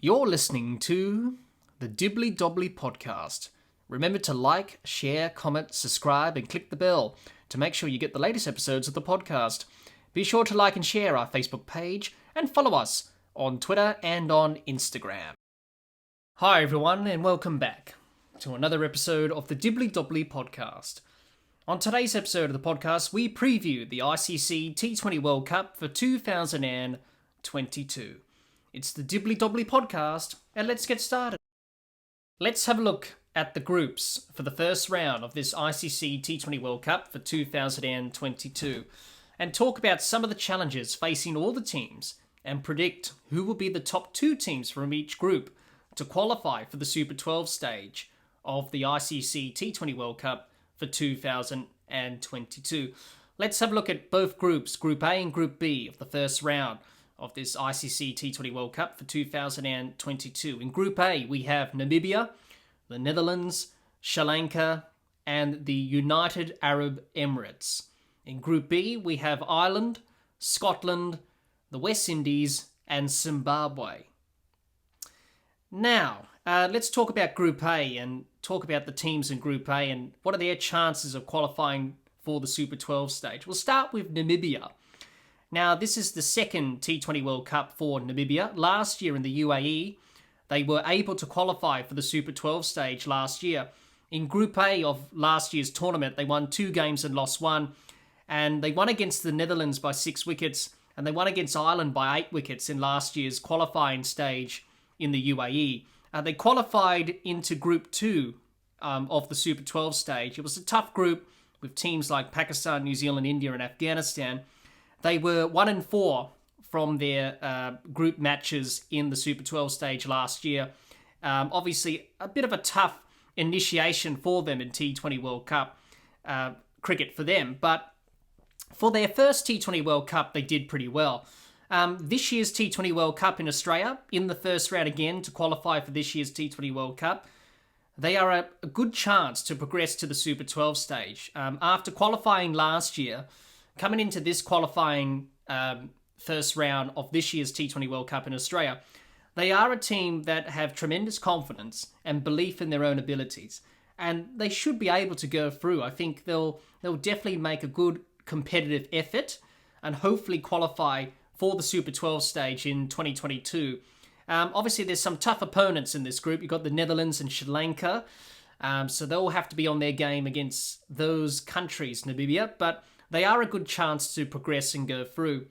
You're listening to the Dibbly Dobbly Podcast. Remember to like, share, comment, subscribe, and click the bell to make sure you get the latest episodes of the podcast. Be sure to like and share our Facebook page and follow us on Twitter and on Instagram. Hi everyone and welcome back to another episode of the Dibbly Dobbly Podcast. On today's episode of the podcast, we preview the ICC T20 World Cup for 2022. It's the Dibbly Dobbly Podcast, and let's get started. Let's have a look at the groups for the first round of this ICC T20 World Cup for 2022 and talk about some of the challenges facing all the teams and predict who will be the top two teams from each group to qualify for the Super 12 stage of the ICC T20 World Cup for 2022. Let's have a look at both groups, Group A and Group B of the first round of this ICC T20 World Cup for 2022. In Group A, we have Namibia, the Netherlands, Sri Lanka, and the United Arab Emirates. In Group B, we have Ireland, Scotland, the West Indies, and Zimbabwe. Now, let's talk about Group A and talk about the teams in Group A and what are their chances of qualifying for the Super 12 stage. We'll start with Namibia. Now, this is the second T20 World Cup for Namibia. Last year in the UAE, they were able to qualify for the Super 12 stage last year. In Group A of last year's tournament, they won 2 games and lost 1. And they won against the Netherlands by 6 wickets. And they won against Ireland by 8 wickets in last year's qualifying stage in the UAE. They qualified into Group 2 of the Super 12 stage. It was a tough group with teams like Pakistan, New Zealand, India, and Afghanistan. They were 1-4 from their group matches in the Super 12 stage last year. Obviously, a bit of a tough initiation for them in T20 World Cup cricket for them. But for their first T20 World Cup, they did pretty well. This year's T20 World Cup in Australia, in the first round again to qualify for this year's T20 World Cup, they are a good chance to progress to the Super 12 stage. After qualifying last year, coming into this qualifying first round of this year's T20 World Cup in Australia, they are a team that have tremendous confidence and belief in their own abilities. And they should be able to go through. I think they'll definitely make a good competitive effort and hopefully qualify for the Super 12 stage in 2022. Obviously, there's some tough opponents in this group. You've got the Netherlands and Sri Lanka. So they'll have to be on their game against those countries, Namibia. But they are a good chance to progress and go through.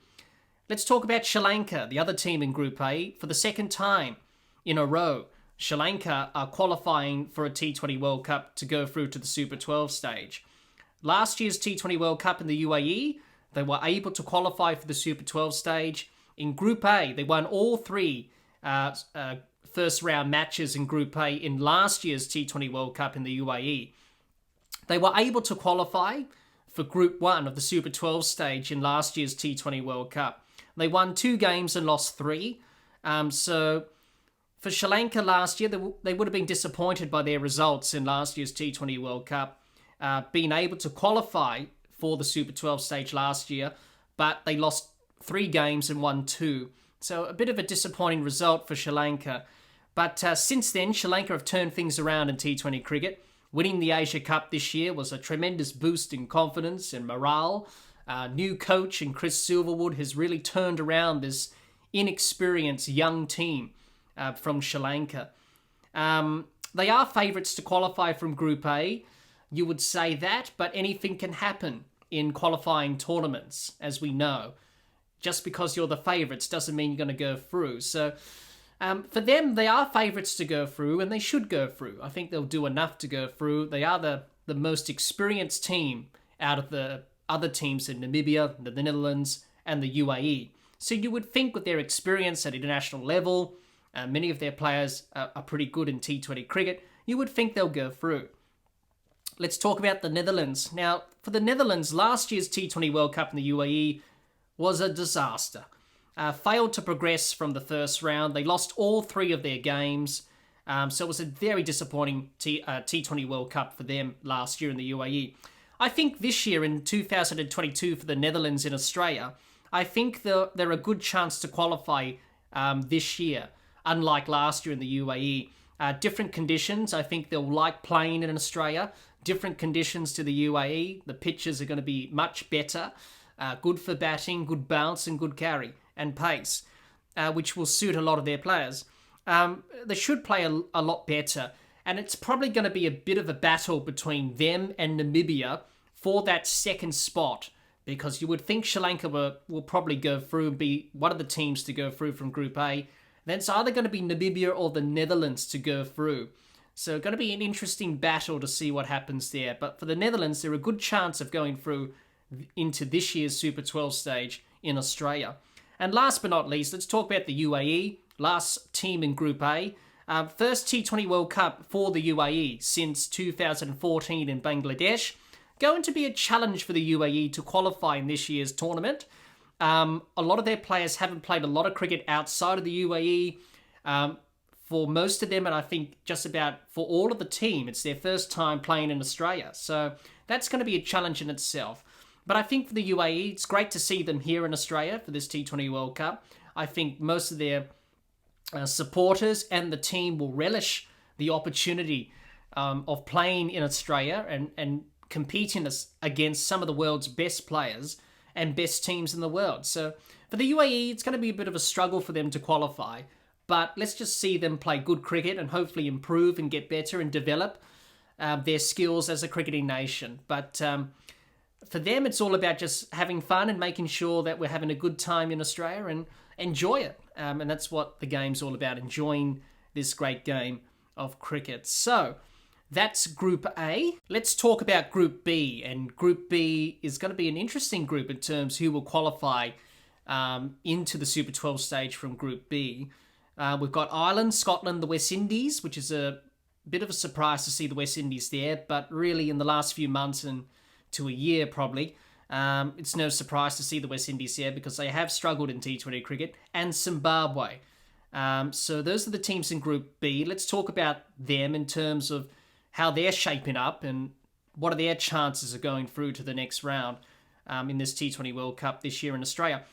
Let's talk about Sri Lanka, the other team in Group A. For the second time in a row, Sri Lanka are qualifying for a T20 World Cup to go through to the Super 12 stage. Last year's T20 World Cup in the UAE, they were able to qualify for the Super 12 stage. In Group A, they won all 3 first round matches in Group A in last year's T20 World Cup in the UAE. They were able to qualify for Group 1 of the Super 12 stage in last year's T20 World Cup. They won 2 games and lost 3. So for Sri Lanka last year, they would have been disappointed by their results in last year's T20 World Cup, being able to qualify for the Super 12 stage last year, but they lost 3 games and won 2. So a bit of a disappointing result for Sri Lanka. But since then, Sri Lanka have turned things around in T20 cricket. Winning the Asia Cup this year was a tremendous boost in confidence and morale. New coach and Chris Silverwood has really turned around this inexperienced young team from Sri Lanka. They are favourites to qualify from Group A. You would say that, but anything can happen in qualifying tournaments, as we know. Just because you're the favourites doesn't mean you're going to go through. So for them, they are favourites to go through, and they should go through. I think they'll do enough to go through. They are the most experienced team out of the other teams in Namibia, the Netherlands, and the UAE. So you would think with their experience at international level, many of their players are pretty good in T20 cricket, you would think they'll go through. Let's talk about the Netherlands. Now, for the Netherlands, last year's T20 World Cup in the UAE was a disaster. Failed to progress from the first round. They lost all 3 of their games. So it was a very disappointing T20 World Cup for them last year in the UAE. I think this year in 2022 for the Netherlands in Australia, I think they're a good chance to qualify this year. unlike last year in the UAE. Different conditions. I think they'll like playing in Australia. Different conditions to the UAE. The pitches are going to be much better. Good for batting, good bounce and good carry and pace, which will suit a lot of their players. They should play a lot better. And it's probably going to be a bit of a battle between them and Namibia for that second spot, because you would think Sri Lanka will probably go through and be one of the teams to go through from Group A. Then it's either going to be Namibia or the Netherlands to go through. So going to be an interesting battle to see what happens there. But for the Netherlands, they're a good chance of going through into this year's Super 12 stage in Australia. And last but not least, let's talk about the UAE, last team in Group A. First T20 World Cup for the UAE since 2014 in Bangladesh. Going to be a challenge for the UAE to qualify in this year's tournament. A lot of their players haven't played a lot of cricket outside of the UAE. For most of them, and I think just about for all of the team, it's their first time playing in Australia. So that's going to be a challenge in itself. But I think for the UAE, it's great to see them here in Australia for this T20 World Cup. I think most of their supporters and the team will relish the opportunity of playing in Australia and competing against some of the world's best players and best teams in the world. So for the UAE, it's going to be a bit of a struggle for them to qualify. But let's just see them play good cricket and hopefully improve and get better and develop their skills as a cricketing nation. But for them, it's all about just having fun and making sure that we're having a good time in Australia and enjoy it. And that's what the game's all about, enjoying this great game of cricket. So that's Group A. Let's talk about Group B. And Group B is going to be an interesting group in terms of who will qualify into the Super 12 stage from Group B. We've got Ireland, Scotland, the West Indies, which is a bit of a surprise to see the West Indies there. But really in the last few months and to a year probably, it's no surprise to see the West Indies here because they have struggled in T20 cricket, and Zimbabwe. So those are the teams in Group B. Let's talk about them in terms of how they're shaping up and what are their chances of going through to the next round in this T20 World Cup this year in Australia.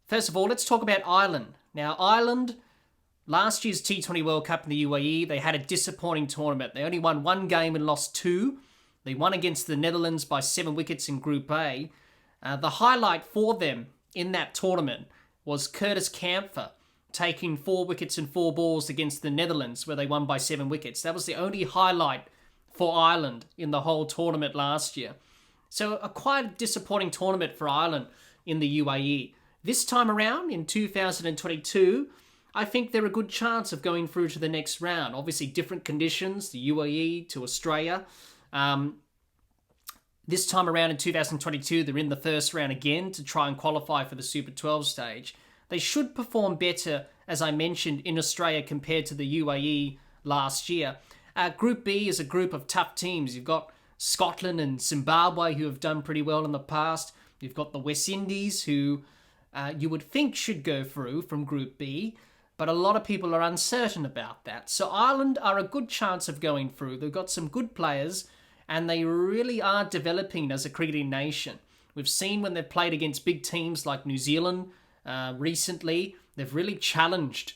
First of all, let's talk about Ireland. Now, Ireland, last year's T20 World Cup in the UAE, they had a disappointing tournament. They only won one game and lost two. They won against the Netherlands by 7 wickets in Group A. The highlight for them in that tournament was Curtis Campher taking 4 wickets and 4 balls against the Netherlands, where they won by 7 wickets. That was the only highlight for Ireland in the whole tournament last year. So a quite disappointing tournament for Ireland in the UAE. This time around, in 2022, I think they're a good chance of going through to the next round. Obviously, different conditions, the UAE to Australia. This time around in 2022, they're in the first round again to try and qualify for the Super 12 stage. They should perform better, as I mentioned, in Australia compared to the UAE last year. Group B is a group of tough teams. You've got Scotland and Zimbabwe, who have done pretty well in the past. You've got the West Indies, who you would think should go through from Group B, but a lot of people are uncertain about that. So Ireland are a good chance of going through. They've got some good players, and they really are developing as a cricketing nation. We've seen when they've played against big teams like New Zealand recently, they've really challenged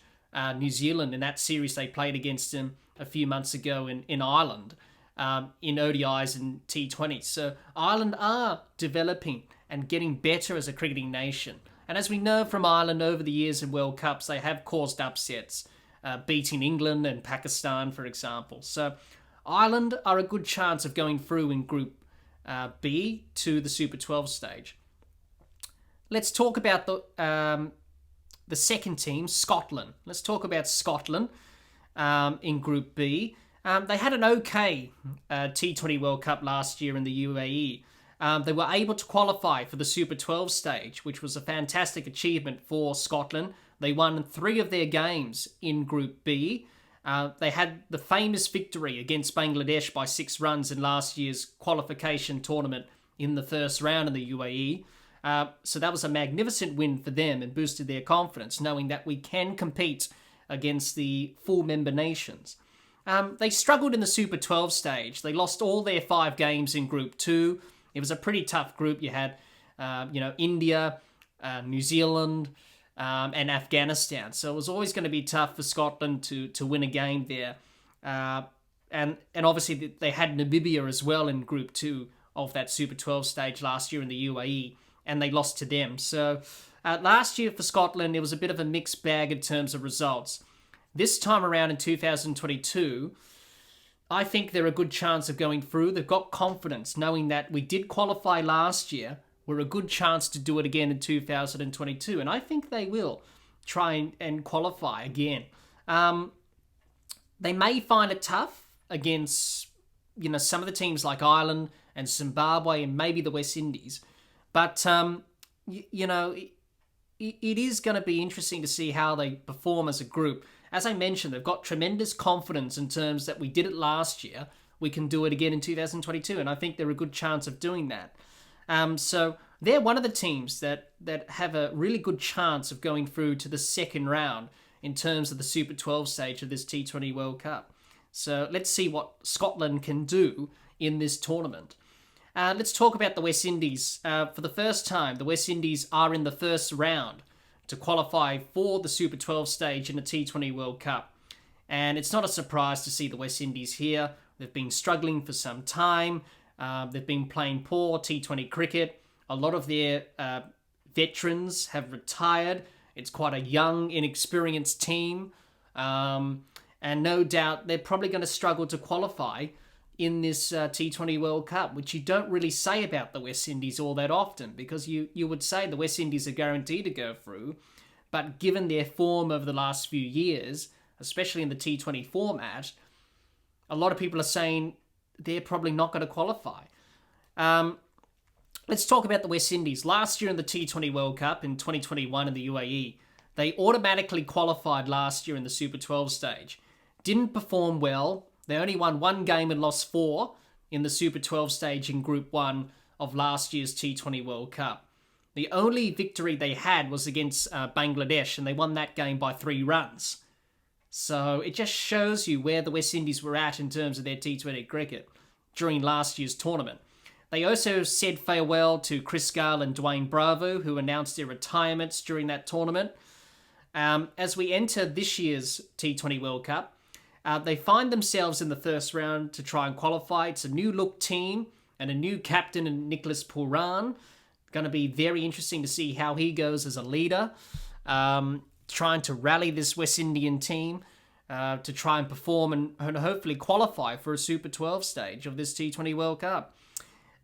New Zealand in that series they played against them a few months ago in Ireland, in ODIs and T20s. So Ireland are developing and getting better as a cricketing nation. And as we know from Ireland over the years in World Cups, they have caused upsets, beating England and Pakistan, for example. So Ireland are a good chance of going through in Group B to the Super 12 stage. Let's talk about the second team, Scotland. Let's talk about Scotland in Group B. They had an okay T20 World Cup last year in the UAE. They were able to qualify for the Super 12 stage, which was a fantastic achievement for Scotland. They won 3 of their games in Group B. They had the famous victory against Bangladesh by 6 runs in last year's qualification tournament in the first round in the UAE. So that was a magnificent win for them and boosted their confidence, knowing that we can compete against the full member nations. They struggled in the Super 12 stage. They lost all their 5 games in Group 2. It was a pretty tough group. You had, India, New Zealand, and Afghanistan. So it was always going to be tough for Scotland to win a game there. And obviously they had Namibia as well in Group 2 of that Super 12 stage last year in the UAE, and they lost to them. So last year for Scotland, it was a bit of a mixed bag in terms of results. This time around in 2022, I think they're a good chance of going through. They've got confidence knowing that we did qualify last year. We're a good chance to do it again in 2022. And I think they will try and qualify again. They may find it tough against, some of the teams like Ireland and Zimbabwe and maybe the West Indies. But, it is going to be interesting to see how they perform as a group. As I mentioned, they've got tremendous confidence in terms that we did it last year. We can do it again in 2022, and I think they're a good chance of doing that. So they're one of the teams that have a really good chance of going through to the second round in terms of the Super 12 stage of this T20 World Cup. So let's see what Scotland can do in this tournament. Let's talk about the West Indies. For the first time, the West Indies are in the first round to qualify for the Super 12 stage in the T20 World Cup. And it's not a surprise to see the West Indies here. They've been struggling for some time. They've been playing poor T20 cricket. A lot of their veterans have retired. It's quite a young, inexperienced team. And no doubt they're probably going to struggle to qualify in this T20 World Cup, which you don't really say about the West Indies all that often, because you would say the West Indies are guaranteed to go through. But given their form over the last few years, especially in the T20 format, a lot of people are saying they're probably not going to qualify. Let's talk about the West Indies. Last year in the T20 World Cup in 2021 in the UAE, they automatically qualified last year in the Super 12 stage. Didn't perform well. They only won one game and lost 4 in the Super 12 stage in Group 1 of last year's T20 World Cup. The only victory they had was against Bangladesh, and they won that game by 3 runs. So it just shows you where the West Indies were at in terms of their T20 cricket during last year's tournament. They also said farewell to Chris Gale and Dwayne Bravo, who announced their retirements during that tournament. As we enter this year's T20 World Cup, they find themselves in the first round to try and qualify. It's a new look team and a new captain in Nicholas Pooran. Going to be very interesting to see how he goes as a leader, trying to rally this West Indian team to try and perform and hopefully qualify for a Super 12 stage of this T20 World Cup.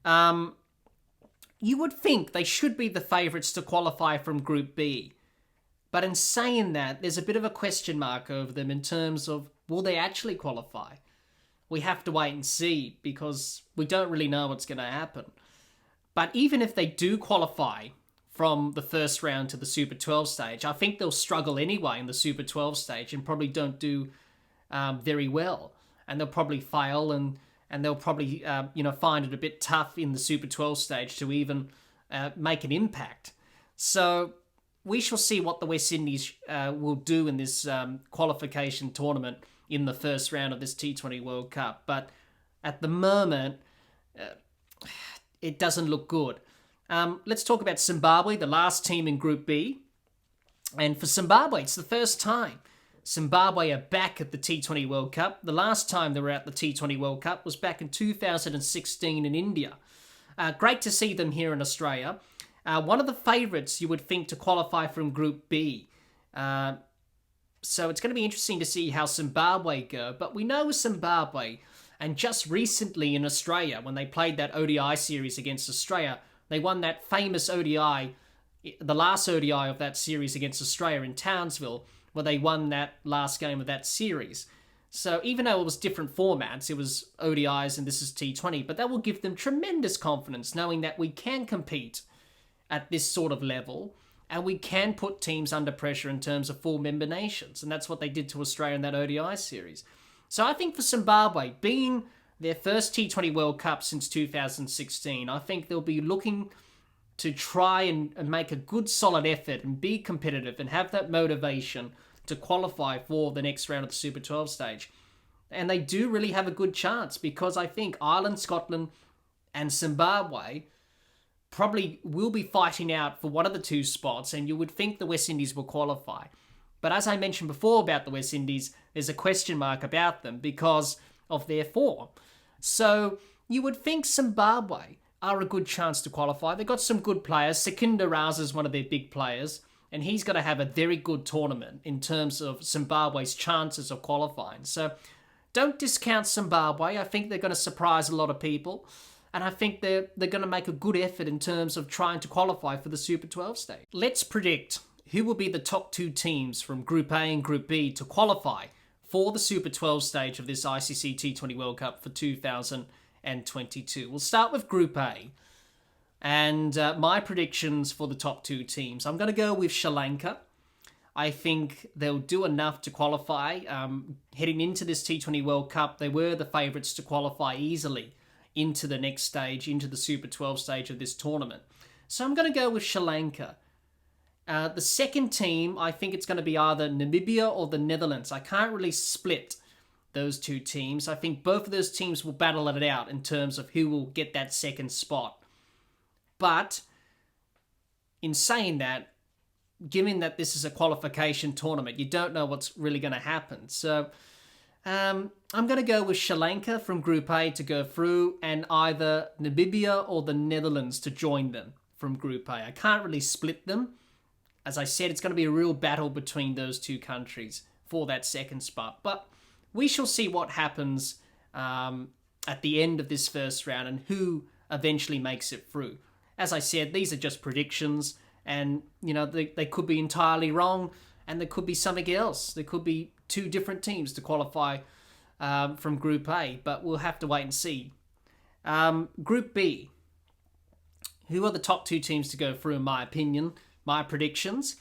You would think they should be the favourites to qualify from Group B. But in saying that, there's a bit of a question mark over them in terms of, will they actually qualify? We have to wait and see, because we don't really know what's going to happen. But even if they do qualify from the first round to the Super 12 stage, I think they'll struggle anyway in the Super 12 stage and probably don't do very well. And they'll probably fail, and they'll probably find it a bit tough in the Super 12 stage to even make an impact. So we shall see what the West Indies will do in this qualification tournament in the first round of this T20 World Cup. But at the moment, it doesn't look good. Let's talk about Zimbabwe, the last team in Group B. And for Zimbabwe, it's the first time Zimbabwe are back at the T20 World Cup. The last time they were at the T20 World Cup was back in 2016 in India. Great to see them here in Australia. One of the favourites you would think to qualify from Group B. So it's going to be interesting to see how Zimbabwe go. But we know with Zimbabwe, and just recently in Australia, when they played that ODI series against Australia, they won that famous ODI, the last ODI of that series against Australia in Townsville, where they won that last game of that series. So even though it was different formats, it was ODIs and this is T20, but that will give them tremendous confidence knowing that we can compete at this sort of level, and we can put teams under pressure in terms of 4 member nations. And that's what they did to Australia in that ODI series. So I think for Zimbabwe, being their first T20 World Cup since 2016, I think they'll be looking to try and make a good solid effort and be competitive and have that motivation to qualify for the next round of the Super 12 stage. And they do really have a good chance, because I think Ireland, Scotland and Zimbabwe probably will be fighting out for one of the two spots, and you would think the West Indies will qualify. But as I mentioned before about the West Indies, there's a question mark about them because of their form. So you would think Zimbabwe are a good chance to qualify. They've got some good players. Sekinder Raza is one of their big players, and he's going to have a very good tournament in terms of Zimbabwe's chances of qualifying. So don't discount Zimbabwe. I think they're going to surprise a lot of people, and I think they're going to make a good effort in terms of trying to qualify for the Super 12 stage. Let's predict who will be the top two teams from Group A and Group B to qualify for the Super 12 stage of this ICC T20 World Cup for 2022. We'll start with Group A. And my predictions for the top two teams. I'm going to go with Sri Lanka. I think they'll do enough to qualify. Heading into this T20 World Cup, they were the favourites to qualify easily into the next stage, into the Super 12 stage of this tournament. So I'm going to go with Sri Lanka. The second team, I think it's going to be either Namibia or the Netherlands. I can't really split those two teams. I think both of those teams will battle it out in terms of who will get that second spot. But in saying that, given that this is a qualification tournament, you don't know what's really going to happen. So I'm going to go with Sri Lanka from Group A to go through, and either Namibia or the Netherlands to join them from Group A. I can't really split them. As I said, it's going to be a real battle between those two countries for that second spot. But we shall see what happens at the end of this first round and who eventually makes it through. As I said, these are just predictions, and they could be entirely wrong, and there could be something else. There could be two different teams to qualify from Group A, but we'll have to wait and see. Group B. Who are the top two teams to go through, in my opinion? My predictions.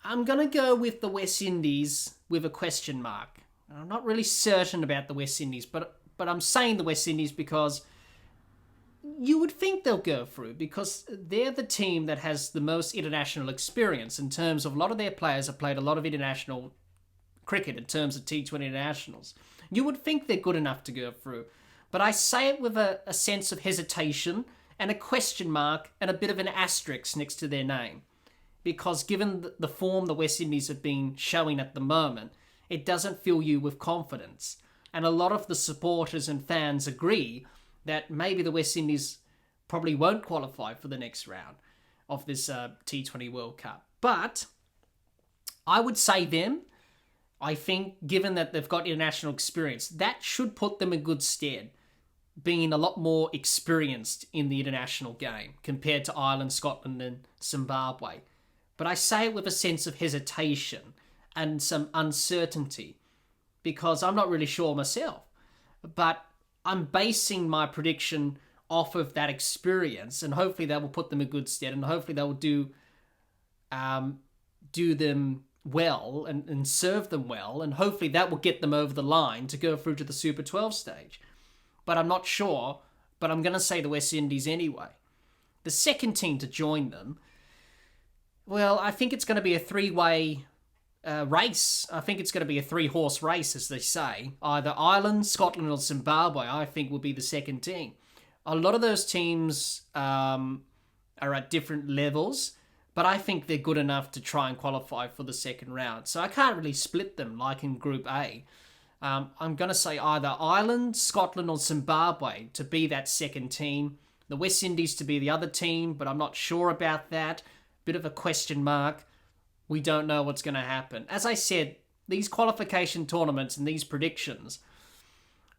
I'm going to go with the West Indies with a question mark. I'm not really certain about the West Indies, but I'm saying the West Indies because you would think they'll go through, because they're the team that has the most international experience in terms of a lot of their players have played a lot of international cricket in terms of T20 internationals. You would think they're good enough to go through, but I say it with a sense of hesitation and a question mark and a bit of an asterisk next to their name. Because given the form the West Indies have been showing at the moment, it doesn't fill you with confidence. And a lot of the supporters and fans agree that maybe the West Indies probably won't qualify for the next round of this T20 World Cup. But I would say them. I think, given that they've got international experience, that should put them in good stead, being a lot more experienced in the international game compared to Ireland, Scotland and Zimbabwe. But I say it with a sense of hesitation and some uncertainty, because I'm not really sure myself. But I'm basing my prediction off of that experience, and hopefully that will put them in good stead, and hopefully they will do them well and serve them well, and hopefully that will get them over the line to go through to the Super 12 stage. But I'm not sure, but I'm going to say the West Indies anyway. The second team to join them, well, I think it's going to be a three-way race. I think it's going to be a three-horse race, as they say. Either Ireland, Scotland or Zimbabwe, I think, will be the second team. A lot of those teams are at different levels, but I think they're good enough to try and qualify for the second round. So I can't really split them like in Group A. I'm going to say either Ireland, Scotland or Zimbabwe to be that second team. The West Indies to be the other team, but I'm not sure about that. Bit of a question mark. We don't know what's going to happen. As I said, these qualification tournaments and these predictions,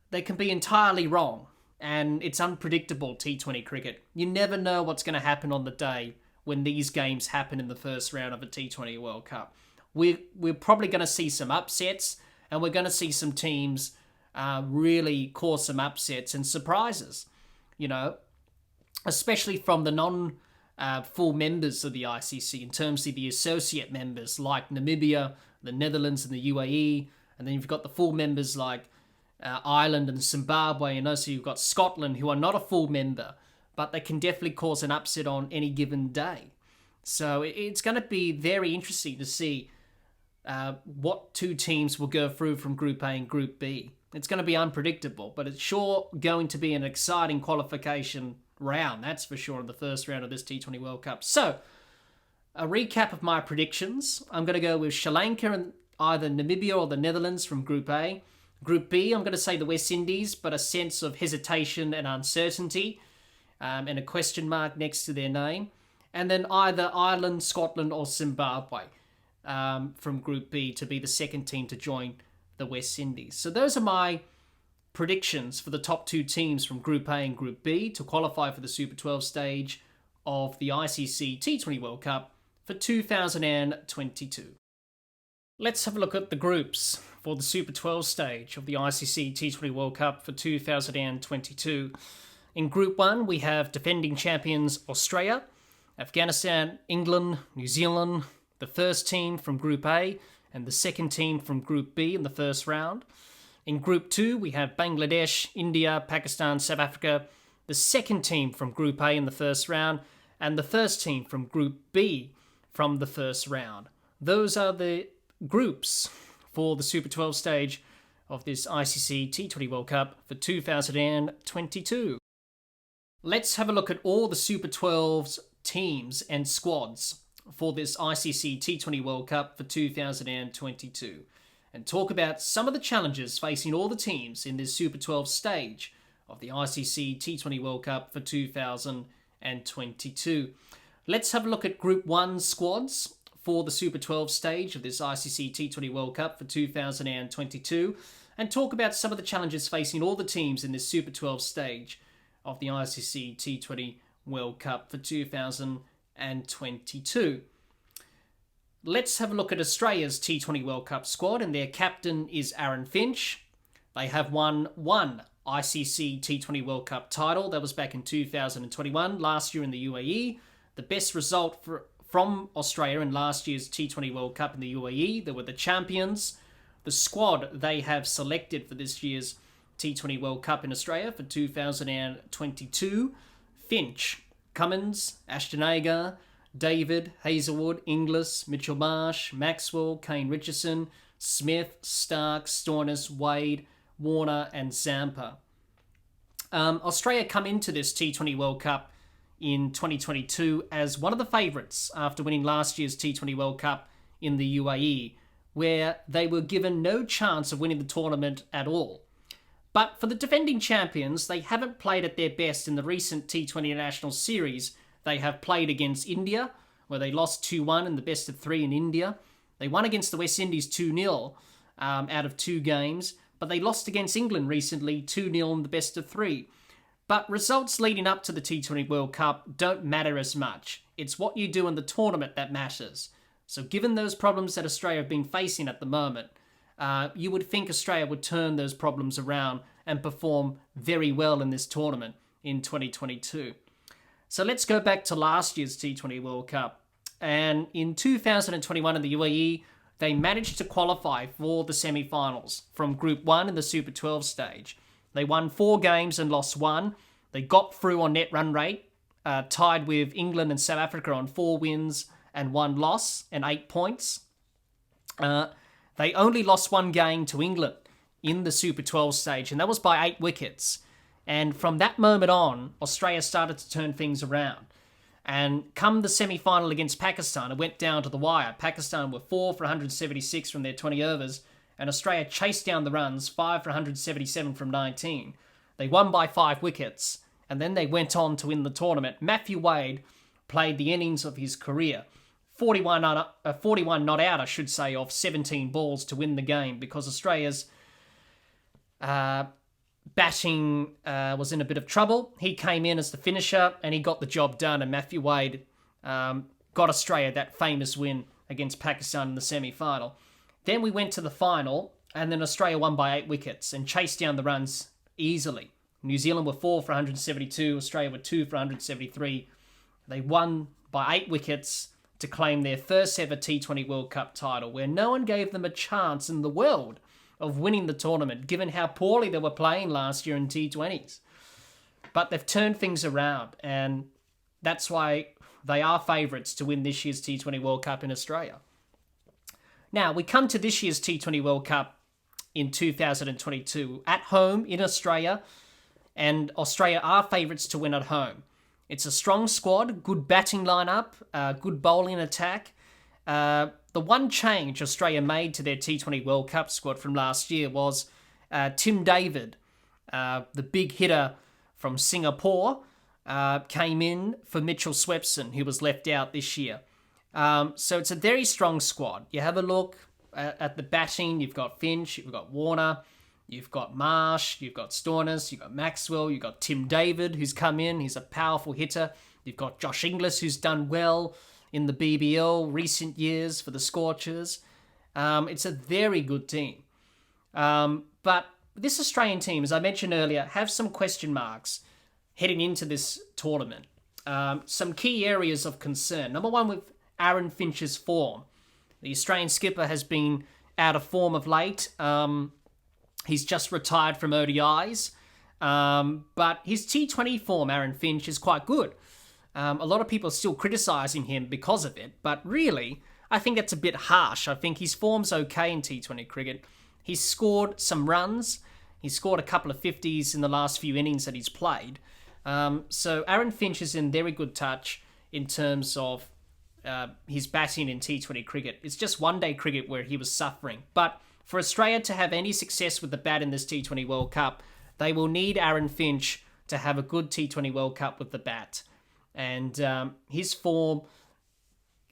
they can be entirely wrong. And it's unpredictable, T20 cricket. You never know what's going to happen on the day when these games happen in the first round of a T20 World Cup. We're probably going to see some upsets, and we're going to see some teams really cause some upsets and surprises, especially from the full members of the ICC in terms of the associate members like Namibia, the Netherlands and the UAE, and then you've got the full members like Ireland and Zimbabwe, and also you've got Scotland, who are not a full member, but they can definitely cause an upset on any given day. So it's going to be very interesting to see what two teams will go through from Group A and Group B. It's going to be unpredictable, but it's sure going to be an exciting qualification round, that's for sure, in the first round of this T20 World Cup. So, a recap of my predictions. I'm going to go with Sri Lanka and either Namibia or the Netherlands from Group A. Group B, I'm going to say the West Indies, but a sense of hesitation and uncertainty, and a question mark next to their name. And then either Ireland, Scotland, or Zimbabwe from Group B to be the second team to join the West Indies. So those are my predictions for the top two teams from Group A and Group B to qualify for the Super 12 stage of the ICC T20 World Cup for 2022. Let's have a look at the groups for the Super 12 stage of the ICC T20 World Cup for 2022. In Group 1, we have defending champions Australia, Afghanistan, England, New Zealand, the first team from Group A, and the second team from Group B in the first round. In Group 2, we have Bangladesh, India, Pakistan, South Africa, the second team from Group A in the first round, and the first team from Group B from the first round. Those are the groups for the Super 12 stage of this ICC T20 World Cup for 2022. Let's have a look at all the Super 12's teams and squads for this ICC T20 World Cup for 2022 and talk about some of the challenges facing all the teams in this Super 12 stage of the ICC T20 World Cup for 2022. Let's have a look at Group 1 squads for the Super 12 stage of this ICC T20 World Cup for 2022 and talk about some of the challenges facing all the teams in this Super 12 stage of the ICC T20 World Cup for 2022. Let's have a look at Australia's T20 World Cup squad, and their captain is Aaron Finch. They have won one ICC T20 World Cup title. That was back in 2021, last year in the UAE. The best result from Australia in last year's T20 World Cup in the UAE. They were the champions. The squad they have selected for this year's T20 World Cup in Australia for 2022: Finch, Cummins, Ashton Agar, David, Hazelwood, Inglis, Mitchell Marsh, Maxwell, Kane Richardson, Smith, Stark, Stoinis, Wade, Warner and Zampa. Australia come into this T20 World Cup in 2022 as one of the favourites after winning last year's T20 World Cup in the UAE, where they were given no chance of winning the tournament at all. But for the defending champions, they haven't played at their best in the recent T20 International Series. They have played against India, where they lost 2-1 in the best of three in India. They won against the West Indies 2-0 out of two games, but they lost against England recently 2-0 in the best of three. But results leading up to the T20 World Cup don't matter as much. It's what you do in the tournament that matters. So given those problems that Australia have been facing at the moment, you would think Australia would turn those problems around and perform very well in this tournament in 2022. So let's go back to last year's T20 World Cup. And in 2021 in the UAE, they managed to qualify for the semi-finals from Group 1 in the Super 12 stage. They won 4 games and lost 1. They got through on net run rate, tied with England and South Africa on 4 wins and 1 loss and 8 points. They only lost 1 game to England in the Super 12 stage, and that was by 8 wickets. And from that moment on, Australia started to turn things around. And come the semi-final against Pakistan, it went down to the wire. Pakistan were 4 for 176 from their 20 overs, and Australia chased down the runs, 5 for 177 from 19. They won by 5 wickets, and then they went on to win the tournament. Matthew Wade played the innings of his career. 41 not out, I should say, of 17 balls to win the game, because Australia's batting was in a bit of trouble. He came in as the finisher and he got the job done, and Matthew Wade got Australia that famous win against Pakistan in the semi-final. Then we went to the final, and then Australia won by 8 wickets and chased down the runs easily. New Zealand were 4 for 172, Australia were 2 for 173. They won by 8 wickets to claim their first ever T20 World Cup title, where no one gave them a chance in the world of winning the tournament, given how poorly they were playing last year in T20s. But they've turned things around, and that's why they are favourites to win this year's T20 World Cup in Australia. Now, we come to this year's T20 World Cup in 2022 at home in Australia, and Australia are favourites to win at home. It's a strong squad, good batting lineup, good bowling attack. The one change Australia made to their T20 World Cup squad from last year was Tim David, the big hitter from Singapore, came in for Mitchell Swepson, who was left out this year. So it's a very strong squad. You have a look at the batting. You've got Finch, you've got Warner, you've got Marsh, you've got Stoinis, you've got Maxwell, you've got Tim David, who's come in. He's a powerful hitter. You've got Josh Inglis, who's done well in the BBL recent years for the Scorchers. It's a very good team. But this Australian team, as I mentioned earlier, have some question marks heading into this tournament. Some key areas of concern. Number one, with Aaron Finch's form. The Australian skipper has been out of form of late. He's just retired from ODIs. But his T20 form, Aaron Finch, is quite good. A lot of people are still criticising him because of it. But really, I think that's a bit harsh. I think his form's okay in T20 cricket. He's scored some runs. He's scored a couple of 50s in the last few innings that he's played. So Aaron Finch is in very good touch in terms of his batting in T20 cricket. It's just one-day cricket where he was suffering. But for Australia to have any success with the bat in this T20 World Cup, they will need Aaron Finch to have a good T20 World Cup with the bat. And his form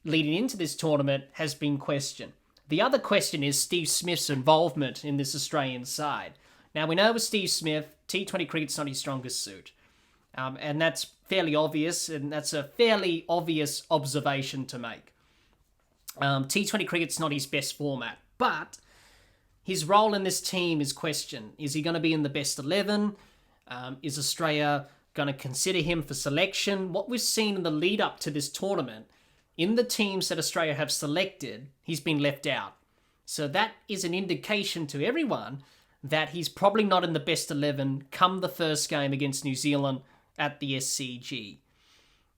leading into this tournament has been questioned. The other question is Steve Smith's involvement in this Australian side. Now, we know with Steve Smith, T20 cricket's not his strongest suit. And that's fairly obvious, and that's a fairly obvious observation to make. T20 cricket's not his best format, but his role in this team is questioned. Is he going to be in the best 11? Is Australia going to consider him for selection? What we've seen in the lead up to this tournament, in the teams that Australia have selected, he's been left out. So that is an indication to everyone that he's probably not in the best 11 come the first game against New Zealand at the SCG.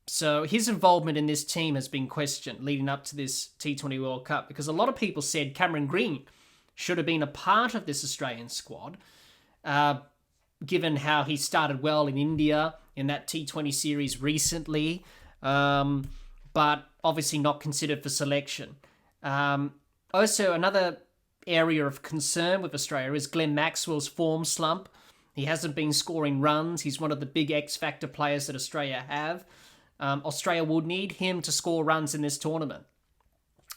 So his involvement in this team has been questioned leading up to this T20 World Cup, because a lot of people said Cameron Green should have been a part of this Australian squad, given how he started well in India in that T20 series recently, but obviously not considered for selection. Also, another area of concern with Australia is Glenn Maxwell's form slump. He hasn't been scoring runs. He's one of the big X-factor players that Australia have. Australia will need him to score runs in this tournament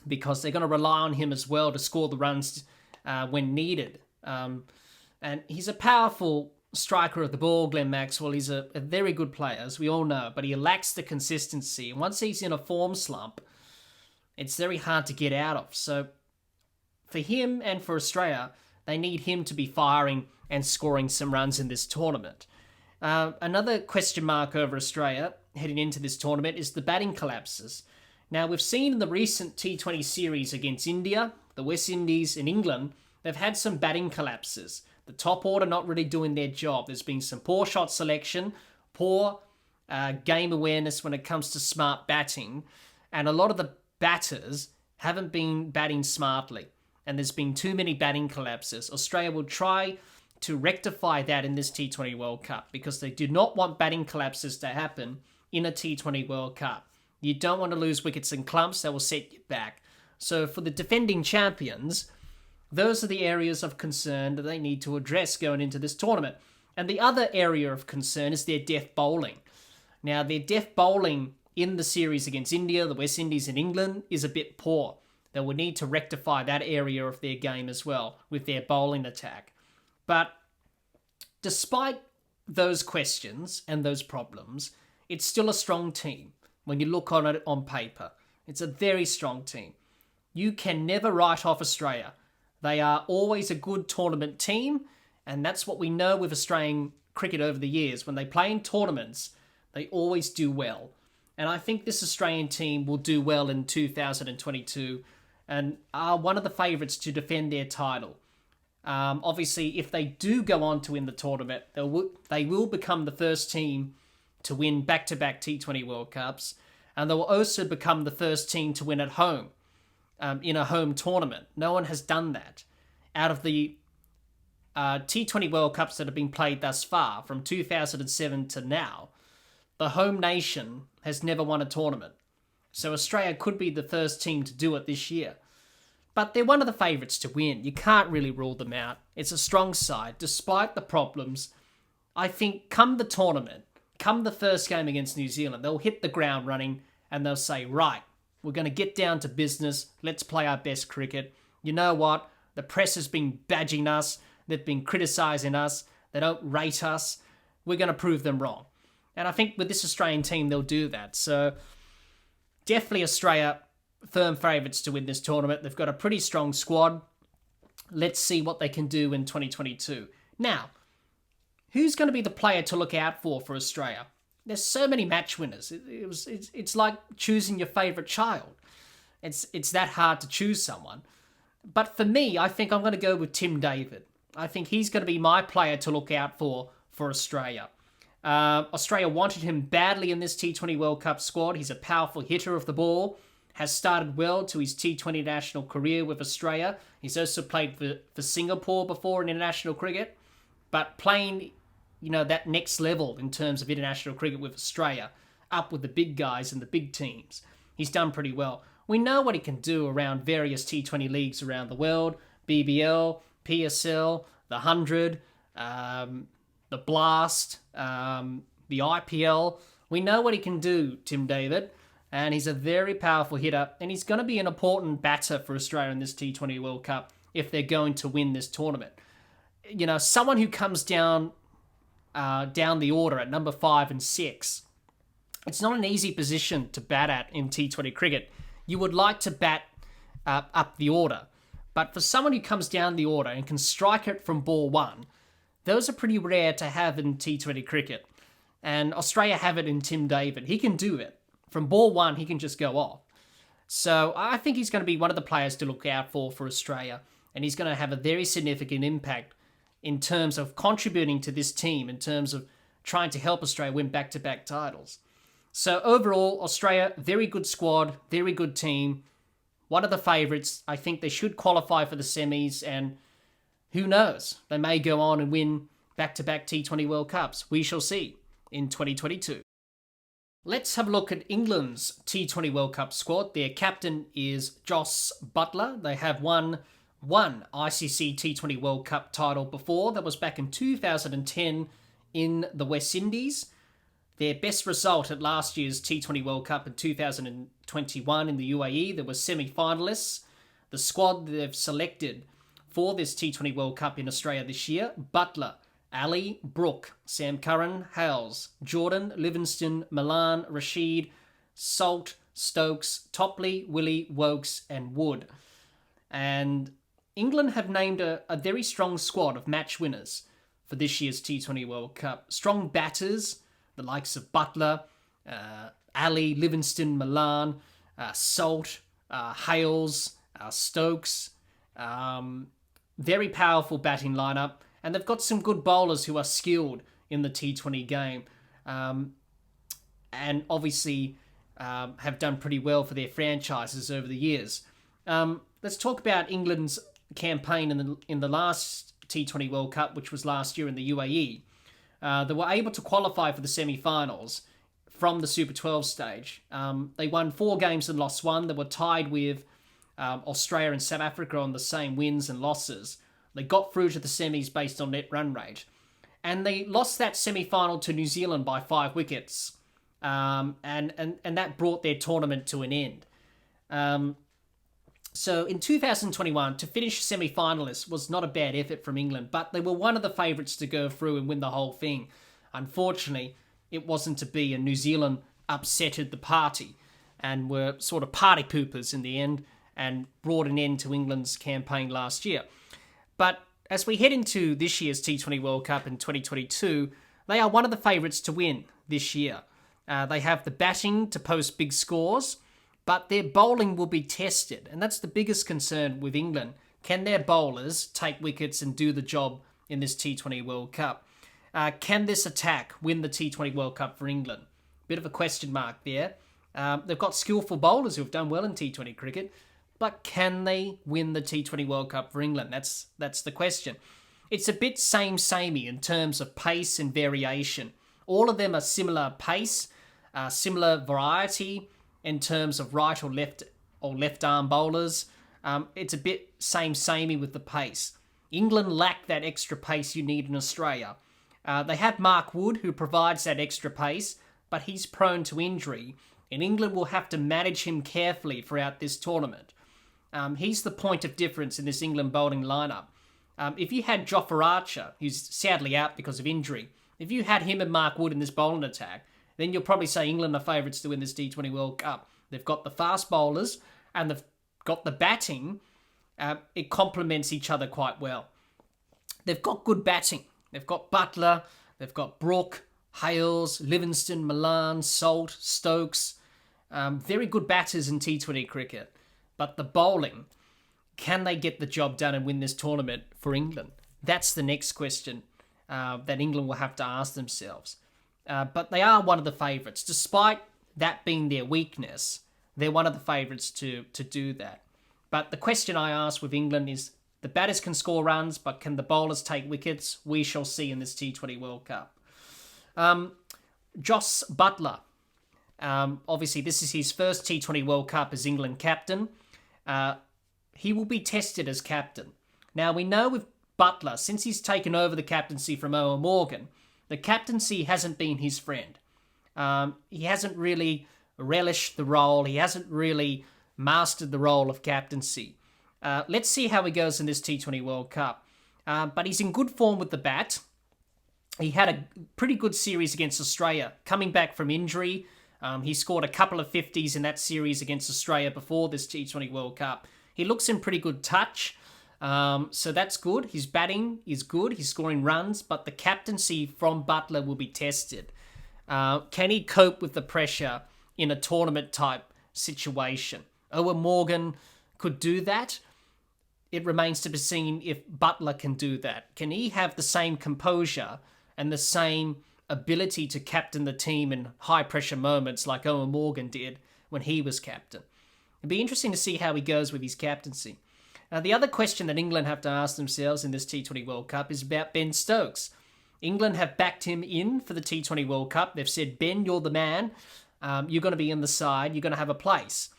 because they're going to rely on him as well to score the runs when needed. And he's a powerful striker of the ball, Glenn Maxwell. He's a very good player, as we all know, but he lacks the consistency. And once he's in a form slump, it's very hard to get out of. So for him and for Australia, they need him to be firing and scoring some runs in this tournament. Another question mark over Australia heading into this tournament is the batting collapses. Now, we've seen in the recent T20 series against India, the West Indies and England, they've had some batting collapses. The top order not really doing their job. There's been some poor shot selection, poor game awareness when it comes to smart batting, and a lot of the batters haven't been batting smartly, and there's been too many batting collapses. Australia will try to rectify that in this T20 World Cup because they do not want batting collapses to happen in a T20 World Cup. You don't want to lose wickets and clumps that will set you back. So for the defending champions, those are the areas of concern that they need to address going into this tournament. And the other area of concern is their death bowling. Now, their death bowling in the series against India, the West Indies and England is a bit poor. They will need to rectify that area of their game as well with their bowling attack. But despite those questions and those problems, it's still a strong team. When you look on it on paper, it's a very strong team. You can never write off Australia. They are always a good tournament team, and that's what we know with Australian cricket over the years. When they play in tournaments, they always do well. And I think this Australian team will do well in 2022 and are one of the favourites to defend their title. Obviously, if they do go on to win the tournament, they will become the first team to win back-to-back T20 World Cups, and they will also become the first team to win at home in a home tournament. No one has done that. Out of the T20 World Cups that have been played thus far, from 2007 to now, the home nation has never won a tournament. So Australia could be the first team to do it this year. But they're one of the favourites to win. You can't really rule them out. It's a strong side, despite the problems. I think come the tournament, come the first game against New Zealand, they'll hit the ground running and they'll say, right, we're going to get down to business. Let's play our best cricket. You know what? The press has been badging us. They've been criticising us. They don't rate us. We're going to prove them wrong. And I think with this Australian team, they'll do that. So definitely Australia, firm favourites to win this tournament. They've got a pretty strong squad. Let's see what they can do in 2022. Now, who's going to be the player to look out for Australia? There's so many match winners. It's like choosing your favourite child. It's that hard to choose someone. But for me, I think I'm going to go with Tim David. I think he's going to be my player to look out for Australia. Australia wanted him badly in this T20 World Cup squad. He's a powerful hitter of the ball, has started well to his T20 national career with Australia. He's also played for Singapore before in international cricket, but playing, that next level in terms of international cricket with Australia, up with the big guys and the big teams. He's done pretty well. We know what he can do around various T20 leagues around the world, BBL, PSL, the 100, the Blast, the IPL. We know what he can do, Tim David, and he's a very powerful hitter, and he's going to be an important batter for Australia in this T20 World Cup if they're going to win this tournament. Someone who comes down the order at number 5 and 6, it's not an easy position to bat at in T20 cricket. You would like to bat up the order, but for someone who comes down the order and can strike it from ball 1, those are pretty rare to have in T20 cricket. And Australia have it in Tim David. He can do it. From ball 1, he can just go off. So I think he's going to be one of the players to look out for Australia. And he's going to have a very significant impact in terms of contributing to this team, in terms of trying to help Australia win back-to-back titles. So overall, Australia, very good squad, very good team. One of the favourites. I think they should qualify for the semis, and who knows? They may go on and win back-to-back T20 World Cups. We shall see in 2022. Let's have a look at England's T20 World Cup squad. Their captain is Jos Buttler. They have won one ICC T20 World Cup title before. That was back in 2010 in the West Indies. Their best result at last year's T20 World Cup in 2021 in the UAE. There were semi-finalists. The squad they've selected for this T20 World Cup in Australia this year: Buttler, Ali, Brooke, Sam Curran, Hales, Jordan, Livingston, Milan, Rashid, Salt, Stokes, Topley, Willie, Wokes and Wood. And England have named a very strong squad of match winners for this year's T20 World Cup. Strong batters, the likes of Buttler, Ali, Livingston, Milan, Salt, Hales, Stokes. Very powerful batting lineup. And they've got some good bowlers who are skilled in the T20 game. And obviously have done pretty well for their franchises over the years. Let's talk about England's campaign in the last T20 World Cup, which was last year in the UAE. They were able to qualify for the semi-finals from the Super 12 stage. They won 4 games and lost 1. They were tied with Australia and South Africa on the same wins and losses. They got through to the semis based on net run rate. And they lost that semi-final to New Zealand by 5 wickets. And that brought their tournament to an end. So in 2021, to finish semi-finalists was not a bad effort from England, but they were one of the favourites to go through and win the whole thing. Unfortunately, it wasn't to be, and New Zealand upsetted the party and were sort of party poopers in the end and brought an end to England's campaign last year. But as we head into this year's T20 World Cup in 2022, they are one of the favourites to win this year. They have the batting to post big scores, but their bowling will be tested, and that's the biggest concern with England. Can their bowlers take wickets and do the job in this T20 World Cup? Can this attack win the T20 World Cup for England? Bit of a question mark there. They've got skillful bowlers who have done well in T20 cricket, but can they win the T20 World Cup for England? That's the question. it's a bit samey in terms of pace and variation. All of them are similar pace, similar variety in terms of right or left arm bowlers. It's a bit samey with the pace. England lack that extra pace you need in Australia. They have Mark Wood, who provides that extra pace, but he's prone to injury, and England will have to manage him carefully throughout this tournament. He's the point of difference in this England bowling lineup. If you had Jofra Archer, who's sadly out because of injury, if you had him and Mark Wood in this bowling attack, then you'll probably say England are favourites to win this T20 World Cup. They've got the fast bowlers and they've got the batting. It complements each other quite well. They've got good batting. They've got Buttler, they've got Brooke, Hales, Livingston, Milan, Salt, Stokes. Very good batters in T20 cricket. But the bowling, can they get the job done and win this tournament for England? That's the next question that England will have to ask themselves. But they are one of the favourites. Despite that being their weakness, they're one of the favourites to do that. But the question I ask with England is, the batters can score runs, but can the bowlers take wickets? We shall see in this T20 World Cup. Jos Buttler. Obviously, this is his first T20 World Cup as England captain. He will be tested as captain. Now, we know with Buttler, since he's taken over the captaincy from Owen Morgan, the captaincy hasn't been his friend. He hasn't really relished the role. He hasn't really mastered the role of captaincy. Let's see how he goes in this T20 World Cup. But he's in good form with the bat. He had a pretty good series against Australia. Coming back from injury, he scored a couple of 50s in that series against Australia before this T20 World Cup. He looks in pretty good touch. So that's good. His batting is good. He's scoring runs. But the captaincy from Buttler will be tested. Can he cope with the pressure in a tournament-type situation? Owen Morgan could do that. It remains to be seen if Buttler can do that. Can he have the same composure and the same ability to captain the team in high-pressure moments like Owen Morgan did when he was captain? It'd be interesting to see how he goes with his captaincy. Now, the other question that England have to ask themselves in this T20 World Cup is about Ben Stokes. England have backed him in for the T20 World Cup. They've said, Ben, you're the man. You're going to be in the side. You're going to have a place.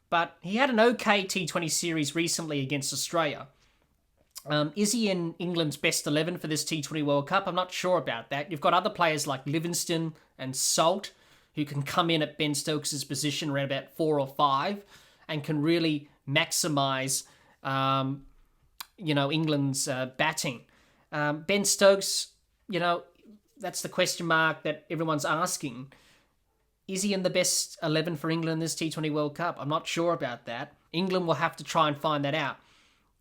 But he had an okay T20 series recently against Australia. Is he in England's best 11 for this T20 World Cup? I'm not sure about that. You've got other players like Livingston and Salt who can come in at Ben Stokes' position around about 4 or 5 and can really maximise, England's batting. Ben Stokes, that's the question mark that everyone's asking. Is he in the best 11 for England in this T20 World Cup? I'm not sure about that. England will have to try and find that out.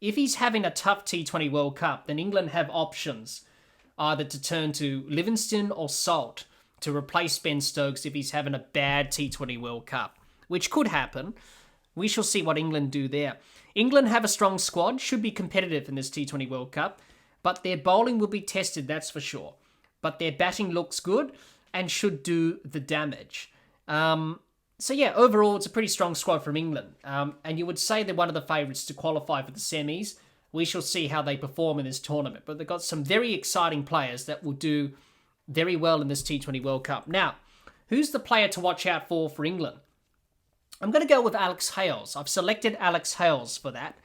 If he's having a tough T20 World Cup, then England have options, either to turn to Livingston or Salt to replace Ben Stokes if he's having a bad T20 World Cup, which could happen. We shall see what England do there. England have a strong squad, should be competitive in this T20 World Cup, but their bowling will be tested, that's for sure. But their batting looks good and should do the damage. Overall, it's a pretty strong squad from England. And you would say they're one of the favourites to qualify for the semis. We shall see how they perform in this tournament. But they've got some very exciting players that will do very well in this T20 World Cup. Now, who's the player to watch out for England? I'm going to go with Alex Hales. I've selected Alex Hales for that.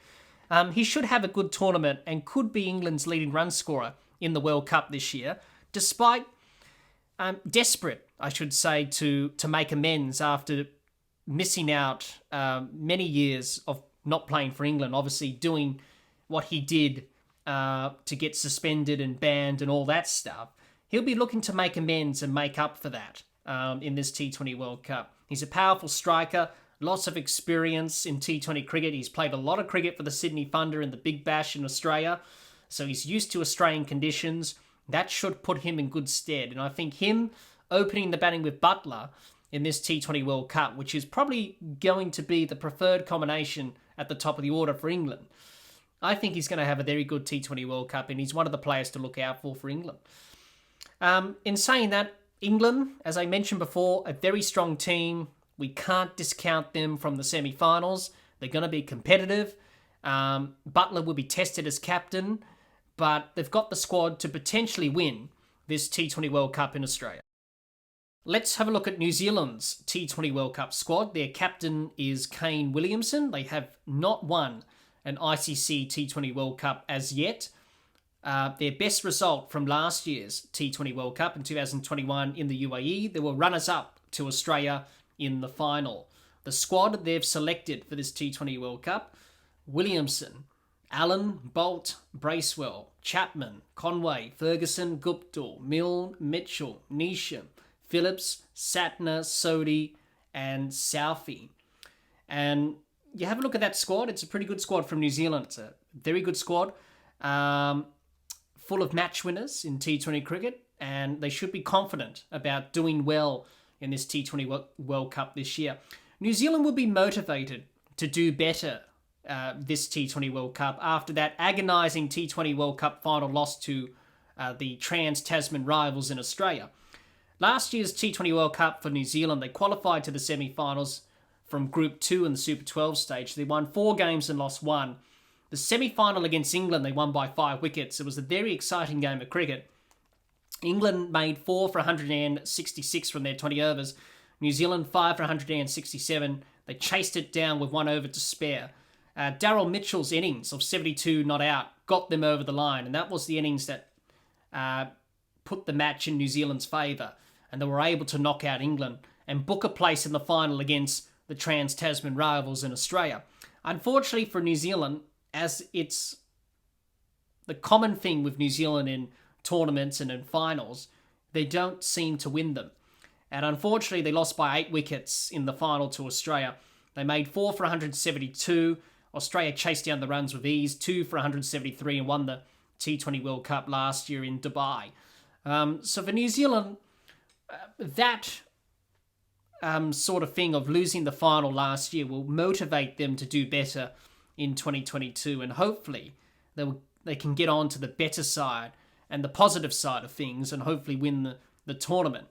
He should have a good tournament and could be England's leading run scorer in the World Cup this year, despite desperate, I should say, to make amends after missing out many years of not playing for England, obviously doing what he did to get suspended and banned and all that stuff. He'll be looking to make amends and make up for that in this T20 World Cup. He's a powerful striker, lots of experience in T20 cricket. He's played a lot of cricket for the Sydney Thunder in the Big Bash in Australia, so he's used to Australian conditions. That should put him in good stead. And I think him opening the batting with Buttler in this T20 World Cup, which is probably going to be the preferred combination at the top of the order for England, I think he's going to have a very good T20 World Cup, and he's one of the players to look out for England. In saying that, England, as I mentioned before, a very strong team. We can't discount them from the semi-finals. They're going to be competitive. Buttler will be tested as captain, but they've got the squad to potentially win this T20 World Cup in Australia. Let's have a look at New Zealand's T20 World Cup squad. Their captain is Kane Williamson. They have not won an ICC T20 World Cup as yet. Their best result from last year's T20 World Cup in 2021 in the UAE, they were runners-up to Australia in the final. The squad they've selected for this T20 World Cup: Williamson, Allen, Bolt, Bracewell, Chapman, Conway, Ferguson, Guptill, Milne, Mitchell, Neesham, Phillips, Satner, Sodhi, and Southey. And you have a look at that squad. It's a pretty good squad from New Zealand. It's a very good squad, full of match winners in T20 cricket, and they should be confident about doing well in this T20 World Cup this year. New Zealand will be motivated to do better this T20 World Cup after that agonising T20 World Cup final loss to the Trans-Tasman rivals in Australia. Last year's T20 World Cup for New Zealand, they qualified to the semi-finals from Group 2 in the Super 12 stage. They won 4 games and lost 1. The semi-final against England, they won by 5 wickets. It was a very exciting game of cricket. England made 4 for 166 from their 20 overs. New Zealand 5 for 167. They chased it down with 1 over to spare. Daryl Mitchell's innings of 72 not out got them over the line, and that was the innings that put the match in New Zealand's favour, and they were able to knock out England and book a place in the final against the Trans-Tasman rivals in Australia. Unfortunately for New Zealand, as it's the common thing with New Zealand in tournaments and in finals, they don't seem to win them. And unfortunately, they lost by 8 wickets in the final to Australia. They made 4 for 172. Australia chased down the runs with ease, 2 for 173, and won the T20 World Cup last year in Dubai. So for New Zealand, that sort of thing of losing the final last year will motivate them to do better in 2022, and hopefully they can get on to the better side and the positive side of things and hopefully win the tournament.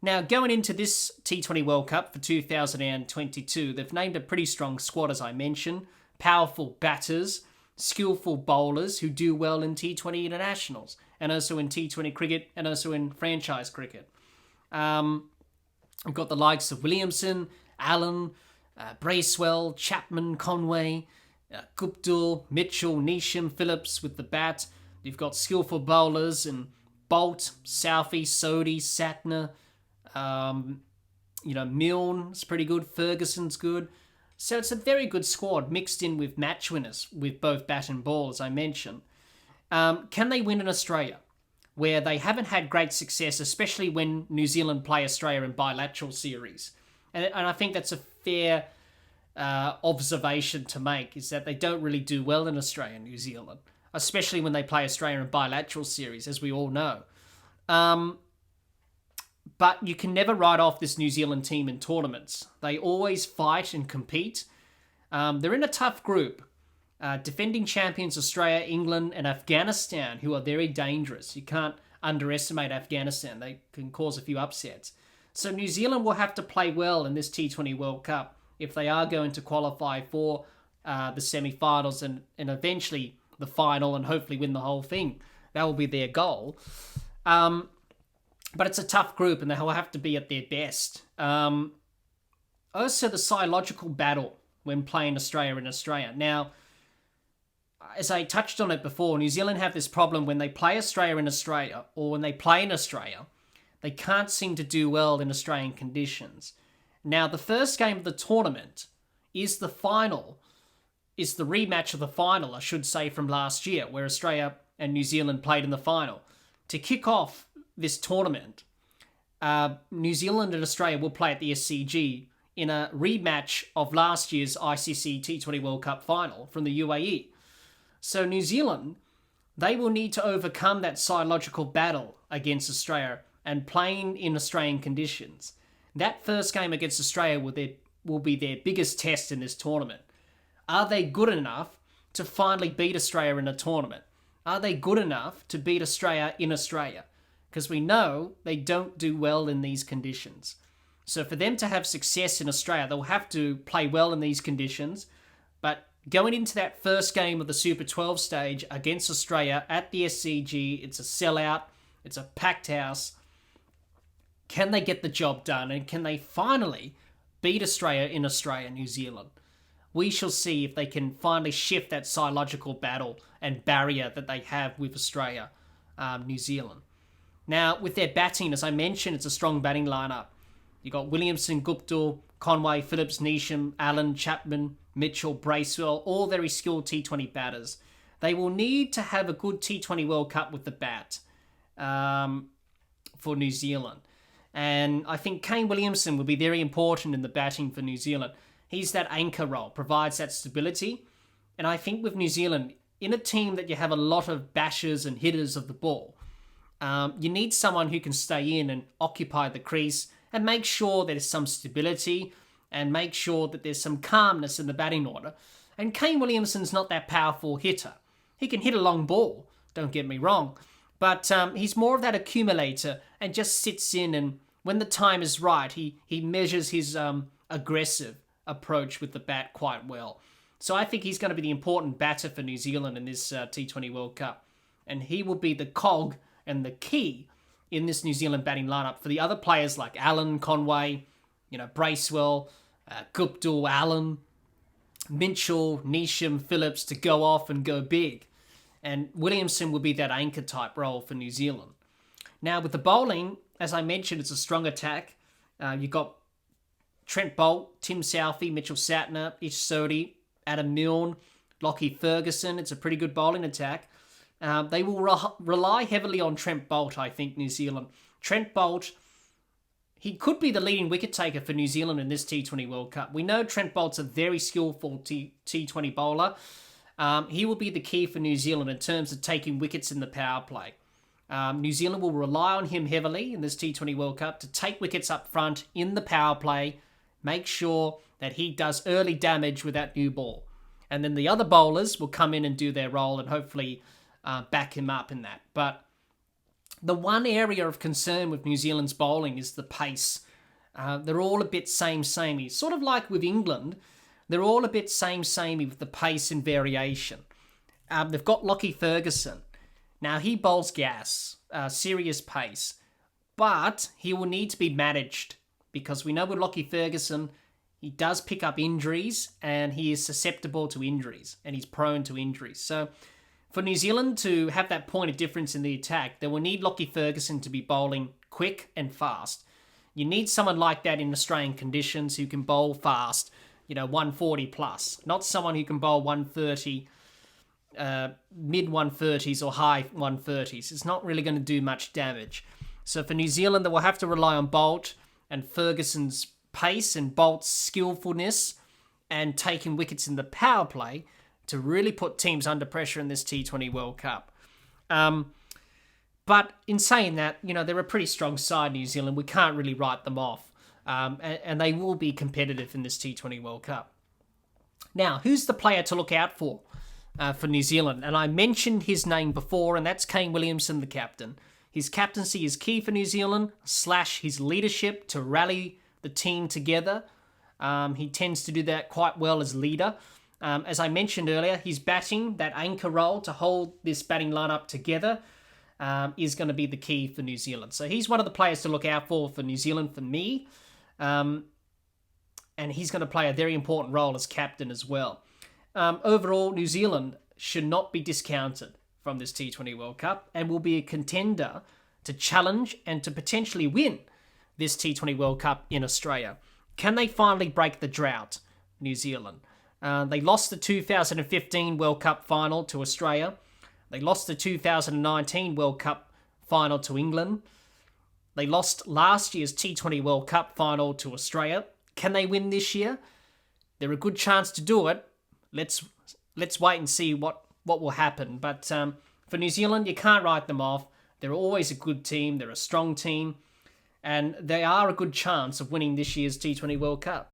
Now, going into this T20 World Cup for 2022, they've named a pretty strong squad, as I mentioned. Powerful batters, skillful bowlers who do well in T20 internationals, and also in T20 cricket, and also in franchise cricket. We've got the likes of Williamson, Allen, Bracewell, Chapman, Conway, Guptill, Mitchell, Neesham, Phillips with the bat. You've got skillful bowlers and Bolt, Southey, Sodhi, Satner, Milne's pretty good, Ferguson's good. So it's a very good squad mixed in with match winners with both bat and ball, as I mentioned. Can they win in Australia, where they haven't had great success, especially when New Zealand play Australia in bilateral series? And I think that's a fair observation to make, is that they don't really do well in Australia and New Zealand, especially when they play Australia in bilateral series, as we all know. But you can never write off this New Zealand team in tournaments. They always fight and compete. They're in a tough group. Defending champions Australia, England, and Afghanistan, who are very dangerous. You can't underestimate Afghanistan. They can cause a few upsets. So New Zealand will have to play well in this T20 World Cup if they are going to qualify for the semi-finals and eventually the final and hopefully win the whole thing. That will be their goal. But it's a tough group and they will have to be at their best. Also, the psychological battle when playing Australia in Australia. Now, as I touched on it before, New Zealand have this problem when they play Australia in Australia, or when they play in Australia, they can't seem to do well in Australian conditions. Now, the first game of the tournament is the rematch of the final, I should say, from last year, where Australia and New Zealand played in the final. To kick off this tournament, New Zealand and Australia will play at the SCG in a rematch of last year's ICC T20 World Cup final from the UAE. So New Zealand, they will need to overcome that psychological battle against Australia and playing in Australian conditions. That first game against Australia will be their biggest test in this tournament. Are they good enough to finally beat Australia in a tournament? Are they good enough to beat Australia in Australia? Because we know they don't do well in these conditions. So for them to have success in Australia, they'll have to play well in these conditions, but Going into that first game of the Super 12 stage against Australia at the SCG, it's a sellout, it's a packed house. Can they get the job done, and can they finally beat Australia in Australia, New Zealand? We shall see if they can finally shift that psychological battle and barrier that they have with Australia, New Zealand. Now, with their batting, as I mentioned, it's a strong batting lineup. You got Williamson, Guptill, Conway, Phillips, Neesham, Allen, Chapman, Mitchell, Bracewell, all very skilled T20 batters. They will need to have a good T20 World Cup with the bat for New Zealand. And I think Kane Williamson will be very important in the batting for New Zealand. He's that anchor role, provides that stability. And I think with New Zealand, in a team that you have a lot of bashers and hitters of the ball, you need someone who can stay in and occupy the crease and make sure there's some stability and make sure that there's some calmness in the batting order. And Kane Williamson's not that powerful hitter. He can hit a long ball, don't get me wrong, but he's more of that accumulator and just sits in, and when the time is right, he measures his aggressive approach with the bat quite well. So I think he's going to be the important batter for New Zealand in this T20 World Cup. And he will be the cog and the key in this New Zealand batting lineup for the other players like Allen, Conway, Bracewell, Guptill, Allen, Mitchell, Neesham, Phillips to go off and go big. And Williamson will be that anchor type role for New Zealand. Now with the bowling, as I mentioned, it's a strong attack. You've got Trent Boult, Tim Southey, Mitchell Satner, Ish Sodhi, Adam Milne, Lockie Ferguson. It's a pretty good bowling attack. They will rely heavily on Trent Boult, I think, New Zealand. Trent Boult, he could be the leading wicket taker for New Zealand in this T20 World Cup. We know Trent Boult's a very skillful T20 bowler. He will be the key for New Zealand in terms of taking wickets in the power play. New Zealand will rely on him heavily in this T20 World Cup to take wickets up front in the power play, make sure that he does early damage with that new ball. And then the other bowlers will come in and do their role and hopefully back him up in that. But the one area of concern with New Zealand's bowling is the pace. They're all a bit same-samey. Sort of like with England, they're all a bit same-samey with the pace and variation. They've got Lockie Ferguson. Now, he bowls gas, serious pace, but he will need to be managed because we know with Lockie Ferguson, he does pick up injuries and he is susceptible to injuries and he's prone to injuries. So for New Zealand to have that point of difference in the attack, they will need Lockie Ferguson to be bowling quick and fast. You need someone like that in Australian conditions who can bowl fast, 140 plus, not someone who can bowl 130, mid 130s or high 130s. It's not really going to do much damage. So for New Zealand, they will have to rely on Boult and Ferguson's pace and Boult's skillfulness and taking wickets in the power play to really put teams under pressure in this T20 World Cup. But in saying that, they're a pretty strong side, New Zealand. We can't really write them off. And they will be competitive in this T20 World Cup. Now, who's the player to look out for New Zealand? And I mentioned his name before, and that's Kane Williamson, the captain. His captaincy is key for New Zealand, / his leadership to rally the team together. He tends to do that quite well as leader. As I mentioned earlier, his batting, that anchor role to hold this batting lineup together, is going to be the key for New Zealand. So he's one of the players to look out for New Zealand for me. And he's going to play a very important role as captain as well. Overall, New Zealand should not be discounted from this T20 World Cup and will be a contender to challenge and to potentially win this T20 World Cup in Australia. Can they finally break the drought, New Zealand? They lost the 2015 World Cup final to Australia. They lost the 2019 World Cup final to England. They lost last year's T20 World Cup final to Australia. Can they win this year? They're a good chance to do it. Let's wait and see what will happen. But for New Zealand, you can't write them off. They're always a good team. They're a strong team. And they are a good chance of winning this year's T20 World Cup.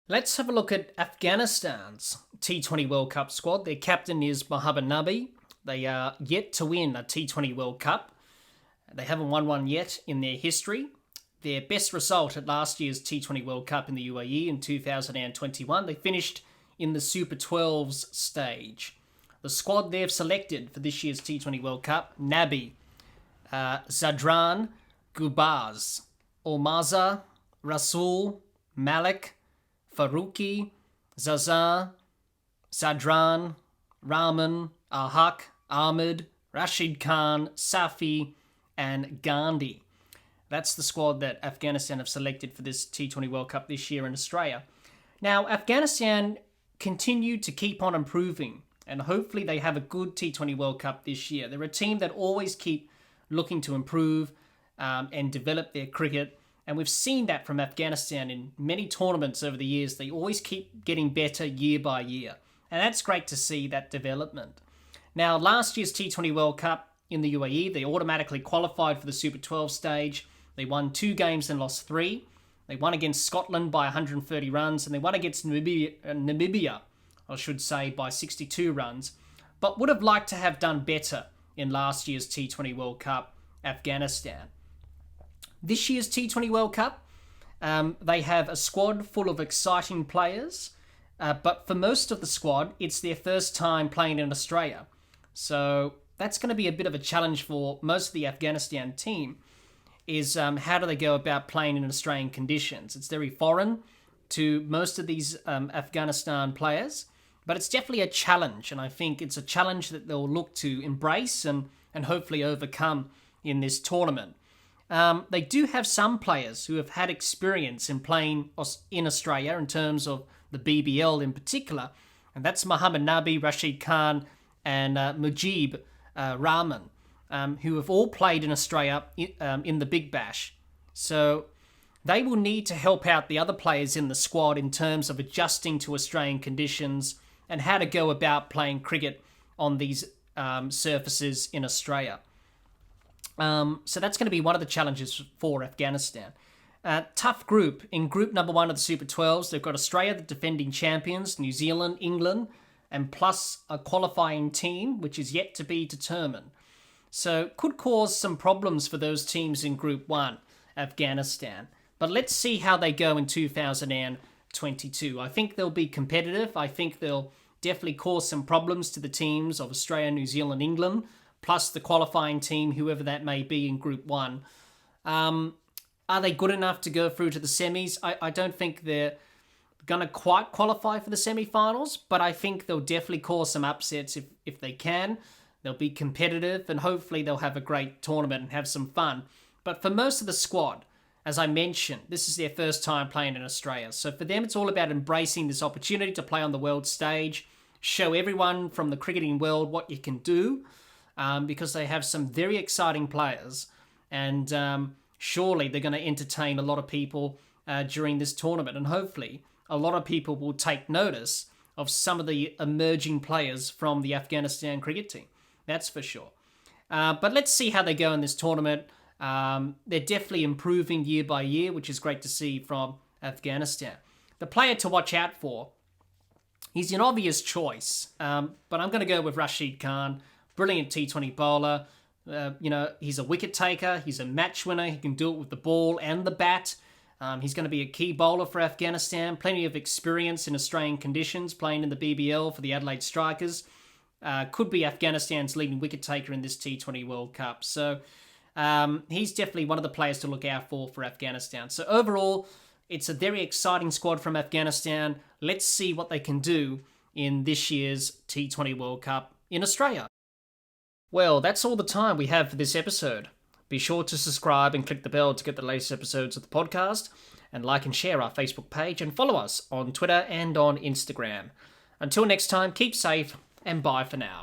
Let's have a look at Afghanistan's T20 World Cup squad. Their captain is Mohammad Nabi. They are yet to win a T20 World Cup. They haven't won one yet in their history. Their best result at last year's T20 World Cup in the UAE in 2021, they finished in the Super 12s stage. The squad they've selected for this year's T20 World Cup: Nabi, Zadran, Gubaz, Ormaza, Rasul, Malik, Faruqi, Zazar, Zadran, Rahman, Ahak, Ahmed, Rashid Khan, Safi, and Gandhi. That's the squad that Afghanistan have selected for this T20 World Cup this year in Australia. Now, Afghanistan continue to keep on improving, and hopefully they have a good T20 World Cup this year. They're a team that always keep looking to improve and develop their cricket, and we've seen that from Afghanistan in many tournaments over the years. They always keep getting better year by year, and that's great to see that development. Now, last year's T20 World Cup in the UAE, they automatically qualified for the Super 12 stage. They won 2 games and lost 3. They won against Scotland by 130 runs, and they won against Namibia, I should say, by 62 runs, but would have liked to have done better in last year's T20 World Cup, Afghanistan. This year's T20 World Cup, they have a squad full of exciting players, but for most of the squad, it's their first time playing in Australia. So that's going to be a bit of a challenge for most of the Afghanistan team, is how do they go about playing in Australian conditions. It's very foreign to most of these Afghanistan players, but it's definitely a challenge, and I think it's a challenge that they'll look to embrace and hopefully overcome in this tournament. They do have some players who have had experience in playing in Australia in terms of the BBL in particular, and that's Mohammad Nabi, Rashid Khan, and Mujib Rahman, who have all played in Australia in the Big Bash. So they will need to help out the other players in the squad in terms of adjusting to Australian conditions and how to go about playing cricket on these surfaces in Australia. So that's going to be one of the challenges for Afghanistan. Tough group. In group number 1 of the Super 12s, they've got Australia, the defending champions, New Zealand, England, and plus a qualifying team, which is yet to be determined. So could cause some problems for those teams in group 1, Afghanistan. But let's see how they go in 2022. I think they'll be competitive. I think they'll definitely cause some problems to the teams of Australia, New Zealand, England, plus the qualifying team, whoever that may be in Group 1. Are they good enough to go through to the semis? I don't think they're going to quite qualify for the semi-finals, but I think they'll definitely cause some upsets if they can. They'll be competitive, and hopefully they'll have a great tournament and have some fun. But for most of the squad, as I mentioned, this is their first time playing in Australia. So for them, it's all about embracing this opportunity to play on the world stage, show everyone from the cricketing world what you can do, because they have some very exciting players, and surely they're going to entertain a lot of people during this tournament, and hopefully a lot of people will take notice of some of the emerging players from the Afghanistan cricket team. That's for sure. But let's see how they go in this tournament. They're definitely improving year by year, which is great to see from Afghanistan. The player to watch out for, he's an obvious choice, but I'm going to go with Rashid Khan. Brilliant T20 bowler. He's a wicket taker. He's a match winner. He can do it with the ball and the bat. He's going to be a key bowler for Afghanistan. Plenty of experience in Australian conditions, playing in the BBL for the Adelaide Strikers. Could be Afghanistan's leading wicket taker in this T20 World Cup. So he's definitely one of the players to look out for Afghanistan. So overall, it's a very exciting squad from Afghanistan. Let's see what they can do in this year's T20 World Cup in Australia. Well, that's all the time we have for this episode. Be sure to subscribe and click the bell to get the latest episodes of the podcast, and like and share our Facebook page, and follow us on Twitter and on Instagram. Until next time, keep safe, and bye for now.